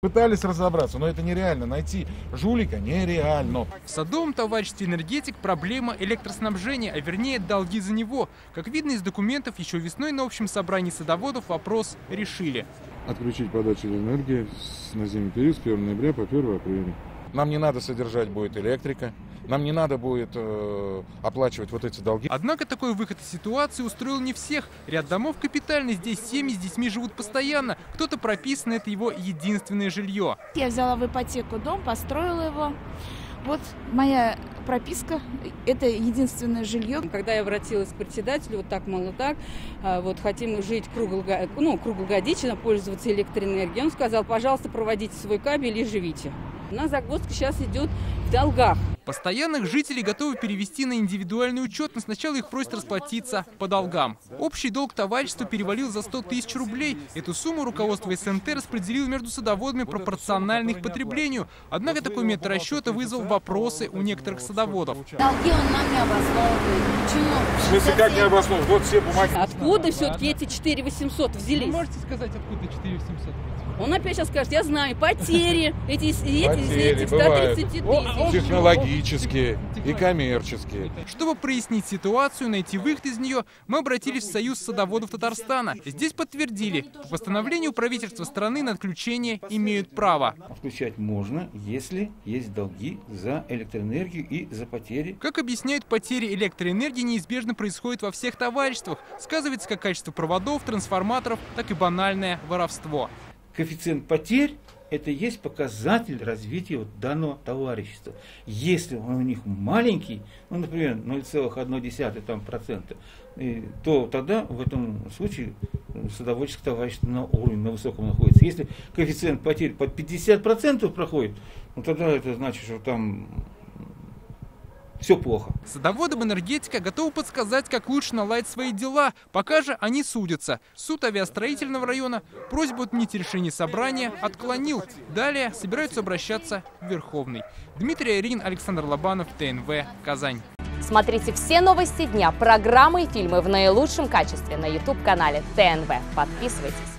Пытались разобраться, но это нереально. Найти жулика нереально. В Садовом товариществе «Энергетик» проблема электроснабжения, а вернее долги за него. Как видно из документов, еще весной на общем собрании садоводов вопрос решили. Отключить подачу энергии на зимний период с 1 ноября по 1 апреля. Нам не надо содержать будет электрика. Нам не надо будет оплачивать вот эти долги. Однако такой выход из ситуации устроил не всех. Ряд домов капитальный, здесь семьи с детьми живут постоянно. Кто-то прописан, это его единственное жилье. Я взяла в ипотеку дом, построила его. Вот моя прописка – это единственное жилье. Когда я обратилась к председателю, вот так, мало так, вот хотим жить круглогодично, пользоваться электроэнергией, он сказал, пожалуйста, проводите свой кабель и живите. У нас загвоздка сейчас идет в долгах. Постоянных жителей готовы перевести на индивидуальный учет, но сначала их просят расплатиться по долгам. Общий долг товарищества перевалил за 100 000 рублей. Эту сумму руководство СНТ распределило между садоводами пропорционально их потреблению. Однако такой метод расчета вызвал вопросы у некоторых садоводов. Долги он нам не обосновывает. Почему? В смысле, как не обоснован? Вот все бумаги. Откуда все-таки эти 4800 взялись? Вы можете сказать, откуда 4800? Он опять сейчас скажет, я знаю, потери, эти Потери 130 тысяч. Технологические и коммерческие. Чтобы прояснить ситуацию, найти выход из нее, мы обратились в Союз садоводов Татарстана. Здесь подтвердили, по постановлению правительства страны на отключение имеют право. Отключать можно, если есть долги за электроэнергию и за потери. Как объясняют, потери электроэнергии неизбежно происходят во всех товариществах. Сказывается как качество проводов, трансформаторов, так и банальное воровство. Коэффициент потерь – это есть показатель развития вот данного товарищества. Если он у них маленький, ну, например, 0,1%, то тогда в этом случае садоводческое товарищество на уровне, на высоком находится. Если коэффициент потерь под 50% проходит, ну, тогда это значит, что там все плохо. Садоводам «Энергетика» готовы подсказать, как лучше наладить свои дела, пока же они судятся. Суд авиастроительного района просьбу отменить решение собрания отклонил. Далее собираются обращаться в Верховный. Дмитрий Арин, Александр Лобанов, ТНВ, Казань. Смотрите все новости дня, программы и фильмы в наилучшем качестве на YouTube-канале ТНВ. Подписывайтесь.